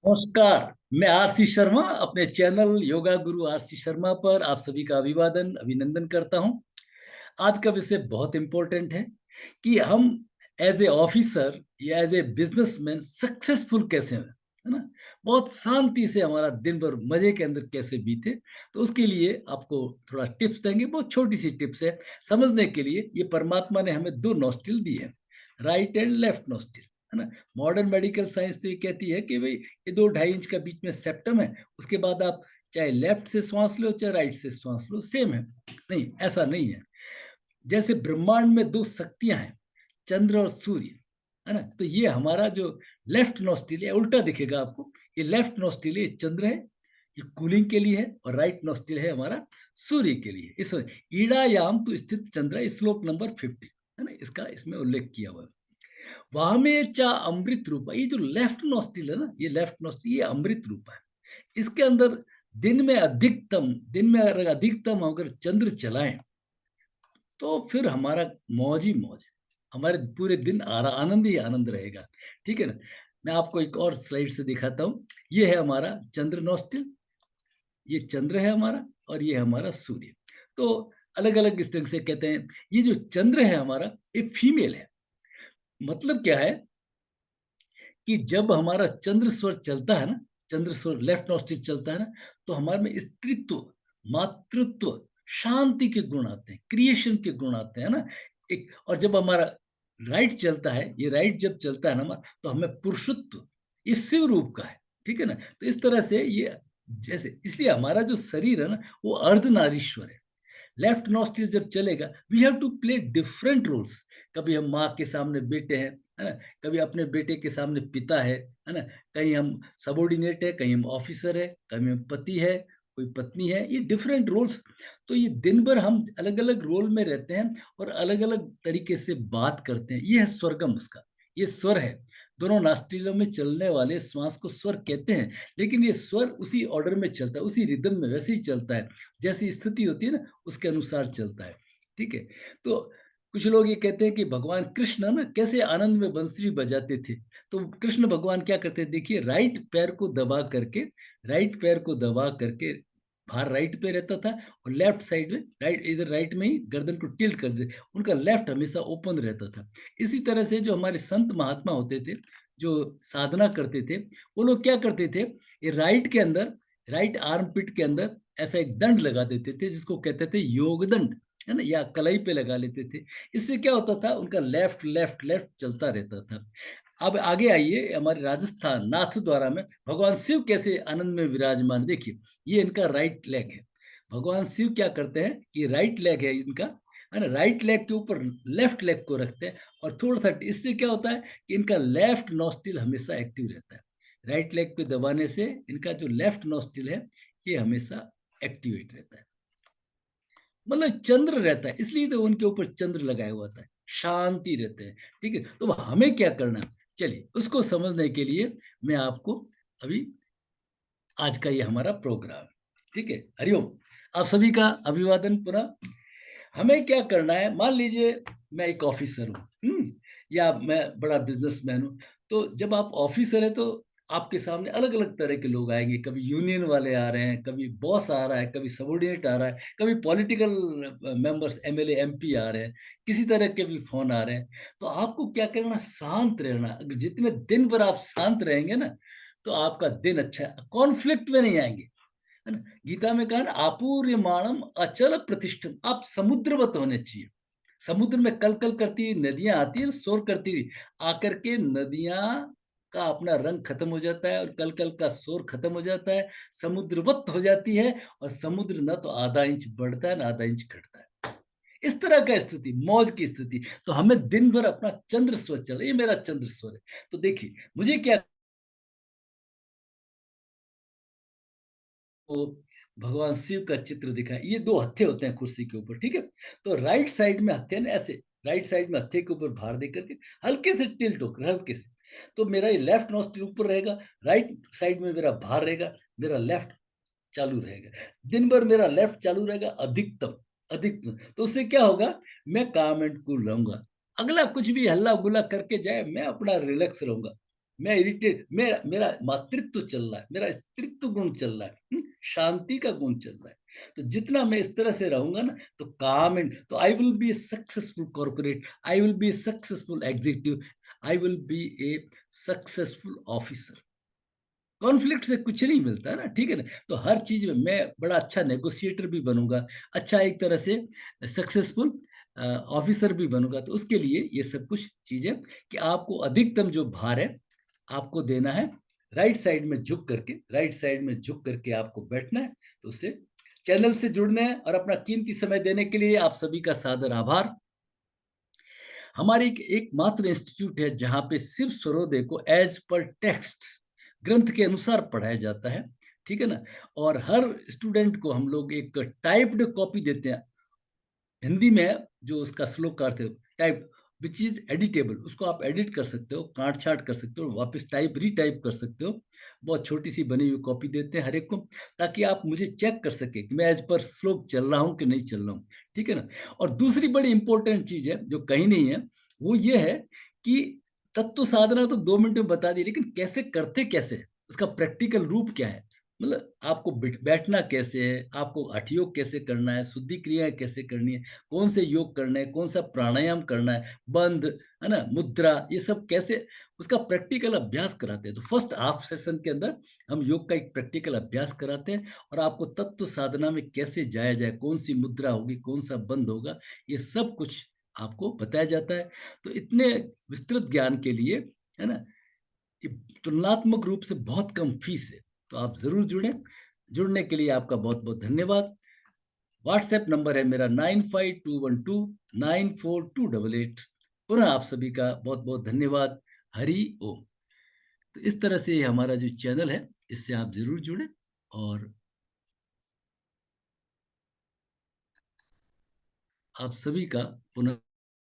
नमस्कार। मैं आरसी शर्मा अपने चैनल योगा गुरु आरसी शर्मा पर आप सभी का अभिवादन अभिनंदन करता हूं। आज का विषय बहुत इंपॉर्टेंट है कि हम एज ए ऑफिसर या एज ए बिजनेसमैन सक्सेसफुल कैसे हैं, है ना। बहुत शांति से हमारा दिन भर मजे के अंदर कैसे बीते। तो उसके लिए आपको थोड़ा टिप्स देंगे, बहुत छोटी सी टिप्स है समझने के लिए। ये परमात्मा ने हमें दो नॉस्ट्रिल दिए हैं, राइट एंड लेफ्ट नॉस्ट्रिल, है ना। मॉडर्न मेडिकल साइंस तो ये कहती है कि भाई ये 2-2.5 इंच का बीच में सेप्टम है, उसके बाद आप चाहे लेफ्ट से श्वास लो चाहे राइट से श्वास लो, सेम है। नहीं, ऐसा नहीं है। जैसे ब्रह्मांड में दो शक्तियां हैं, चंद्र और सूर्य, है ना। तो ये हमारा जो लेफ्ट नॉस्ट्रिल है उल्टा दिखेगा आपको। ये लेफ्ट नॉस्ट्रिल ये चंद्र है, ये कूलिंग के लिए है, और राइट नॉस्ट्रिल है हमारा सूर्य के लिए। इस ईड़ायाम तो स्थित चंद्र, श्लोक नंबर 50, है ना, इसका इसमें उल्लेख किया हुआ है। वामे चा अमृत रूप, ये जो लेफ्ट नॉस्ट्रिल है ना, ये लेफ्ट नॉस्ट्रिल ये अमृत रूप है। इसके अंदर दिन में अगर अधिकतम अगर चंद्र चलाएं तो फिर हमारा मौज ही मौज है, हमारे पूरे दिन आनंद ही आनंद रहेगा। ठीक है ना। मैं आपको एक और स्लाइड से दिखाता हूँ। ये है हमारा चंद्र नॉस्ट्रिल, ये चंद्र है हमारा, और ये हमारा सूर्य। तो अलग अलग इस ढंग से कहते हैं। ये जो चंद्र है हमारा ये फीमेल है। मतलब क्या है कि जब हमारा चंद्र स्वर चलता है ना, चंद्र स्वर लेफ्ट नॉस्ट्रिल चलता है ना, तो हमारे में स्त्रीत्व, मातृत्व, शांति के गुण आते हैं, क्रिएशन के गुण आते हैं ना। एक और जब हमारा राइट चलता है, ये राइट जब चलता है ना हमारा, तो हमें पुरुषत्व, ये शिव रूप का है। ठीक है ना। तो इस तरह से ये जैसे, इसलिए हमारा जो शरीर है ना वो अर्धनारीश्वर है। लेफ्ट नॉस्ट्रिल जब चलेगा we have to play different roles. कभी हम माँ के सामने बेटे हैं, है ना। कभी अपने बेटे के सामने पिता है ना। कहीं हम सबॉर्डिनेट है, कहीं हम ऑफिसर है, कहीं हम पति है, कोई पत्नी है, ये डिफरेंट रोल्स। तो ये दिन भर हम अलग अलग रोल में रहते हैं और अलग अलग तरीके से बात करते हैं। ये है स्वर्गम उसका, ये स्वर है। दोनों नास्ट्रिलों में चलने वाले श्वास को स्वर कहते हैं। लेकिन ये स्वर उसी ऑर्डर में चलता है, उसी रिदम में वैसे ही चलता है, जैसी स्थिति होती है ना उसके अनुसार चलता है। ठीक है। तो कुछ लोग ये कहते हैं कि भगवान कृष्ण ना कैसे आनंद में बंसुरी बजाते थे। तो कृष्ण भगवान क्या करते थे, देखिए, राइट पैर को दबा करके भार राइट पे रहता था, और लेफ्ट साइड में, राइट इधर राइट में ही गर्दन को टिल्ट कर दे, उनका लेफ्ट हमेशा ओपन रहता था। इसी तरह से जो हमारे संत महात्मा होते थे, जो साधना करते थे, वो लोग क्या करते थे, ये राइट के अंदर, राइट आर्म पिट के अंदर ऐसा एक दंड लगा देते थे, जिसको कहते थे योग दंड, है ना, या कलाई पे लगा लेते थे। इससे क्या होता था, उनका लेफ्ट लेफ्ट लेफ्ट चलता रहता था। अब आगे आइए, हमारे राजस्थान नाथ द्वारा में भगवान शिव कैसे आनंद में विराजमान, देखिए, ये इनका राइट लेग है। भगवान शिव क्या करते हैं कि राइट लेग है इनका, है ना, राइट लेग के ऊपर लेफ्ट लेग को रखते हैं, और थोड़ा सा इससे क्या होता है कि इनका लेफ्ट नॉस्ट्रिल हमेशा एक्टिव रहता है। राइट लेग पे दबाने से इनका जो लेफ्ट नॉस्ट्रिल है ये हमेशा एक्टिवेट रहता है, मतलब चंद्र रहता है, इसलिए तो उनके ऊपर चंद्र लगाया हुआ था, शांति रहते हैं। ठीक है। तो हमें क्या करना है, चलिए उसको समझने के लिए मैं आपको अभी, आज का ये हमारा प्रोग्राम, ठीक है, हरिओम, आप सभी का अभिवादन पुनः। हमें क्या करना है, मान लीजिए मैं एक ऑफिसर हूँ, या मैं बड़ा बिजनेसमैन हूँ। तो जब आप ऑफिसर है तो आपके सामने अलग अलग तरह के लोग आएंगे, कभी यूनियन वाले आ रहे हैं, कभी बॉस आ रहा है, कभी सबॉर्डिनेट आ रहा है, कभी पॉलिटिकल मेंबर्स, एमएलए एमपी आ रहे हैं, किसी तरह के भी फोन आ रहे हैं। तो आपको क्या करना, शांत रहना। अगर जितने दिन भर आप शांत रहेंगे ना, तो आपका दिन अच्छा है, कॉन्फ्लिक्ट में नहीं आएंगे, है ना। गीता में कहा ना, आपूर्यमाणम अचल प्रतिष्ठम, आप समुद्रवत होने चाहिए। समुद्र में कल कल करती हुई नदियां आती है, शोर करती हुई आकर के नदियां का अपना रंग खत्म हो जाता है, और कल कल का शोर खत्म हो जाता है, समुद्रवत हो जाती है, और समुद्र ना तो आधा इंच बढ़ता है ना आधा इंच घटता है। इस तरह का स्थिति, मौज की स्थिति। तो हमें दिन भर अपना चंद्र स्वर चल, ये मेरा चंद्र स्वर है। तो देखिए मुझे क्या, को भगवान शिव का चित्र दिखा है, ये दो हत्थे होते हैं कुर्सी के ऊपर, ठीक है। तो राइट साइड में हत्थे ने ऐसे, राइट साइड में हत्थे के ऊपर भार दे करके हल्के से टिल्ट होकर, हल्के से, तो मेरा ये लेफ्ट नॉस्ट्रिल ऊपर रहेगा, राइट साइड में मेरा भार रहेगा, मेरा लेफ्ट चालू रहेगा। दिन भर मेरा लेफ्ट चालू रहेगा, अधिकतम अधिकतम। तो उससे क्या होगा, मैं काम एंड कूल रहूंगा। अगला कुछ भी हल्ला गुल्ला करके जाए, मैं अपना रिलैक्स रहूंगा। मैं इरिटेट, मेरा मेरा मातृत्व चल रहा है, मेरा स्त्रीत्व गुण चल रहा है, शांति का गुण चल रहा है। तो जितना मैं इस तरह से रहूंगा ना, तो काम एंड तो I will be A successful corporate, I will be A successful executive, I will be A successful officer. Conflict से कुछ नहीं मिलता है ना, ठीक है ना। तो हर चीज में मैं बड़ा अच्छा नेगोशिएटर भी बनूंगा, अच्छा एक तरह से सक्सेसफुल ऑफिसर भी बनूंगा। तो उसके लिए ये सब कुछ चीजें कि आपको अधिकतम जो भार है आपको देना है राइट साइड में झुक करके, राइट साइड में झुक करके आपको बैठना है। तो उससे चैनल से जुड़ना है और अपना कीमती समय देने के लिए आप सभी का सादर आभार। हमारी एकमात्र इंस्टीट्यूट है जहां पे सिर्फ सर्वोदय को एज पर टेक्स्ट ग्रंथ के अनुसार पढ़ाया जाता है, ठीक है ना। और हर स्टूडेंट को हम लोग एक टाइप्ड कॉपी देते हैं हिंदी में, जो उसका श्लोक का अर्थ है टाइप, विच इज एडिटेबल। उसको आप एडिट कर सकते हो, काट छाट कर सकते हो, वापस टाइप रीटाइप कर सकते हो। बहुत छोटी सी बनी हुई कॉपी देते हैं हर एक को, ताकि आप मुझे चेक कर सके कि मैं एज पर श्लोक चल रहा हूँ कि नहीं चल रहा हूँ, ठीक है ना। और दूसरी बड़ी इंपॉर्टेंट चीज है जो कहीं नहीं है, वो ये है कि तत्व साधना तो 2 मिनट में बता दी, लेकिन कैसे करते कैसे है, उसका प्रैक्टिकल रूप क्या है, मतलब आपको बैठना कैसे है, आपको हठ योग कैसे करना है, शुद्धि क्रियाएं कैसे करनी है, कौन से योग करने हैं, कौन सा प्राणायाम करना है, बंद है ना, मुद्रा, ये सब कैसे, उसका प्रैक्टिकल अभ्यास कराते हैं। तो फर्स्ट हाफ सेशन के अंदर हम योग का एक प्रैक्टिकल अभ्यास कराते हैं, और आपको तत्व साधना में कैसे जाया जाए, कौन सी मुद्रा होगी, कौन सा बंद होगा, ये सब कुछ आपको बताया जाता है। तो इतने विस्तृत ज्ञान के लिए, है ना, ये तुलनात्मक रूप से बहुत कम फीस है। तो आप जरूर जुड़ें। जुड़ने के लिए आपका बहुत बहुत धन्यवाद। व्हाट्सएप नंबर है मेरा 9521294288। पुनः आप सभी का बहुत बहुत धन्यवाद। हरि ओम। तो इस तरह से हमारा जो चैनल है, इससे आप जरूर जुड़ें। और आप सभी का पुनः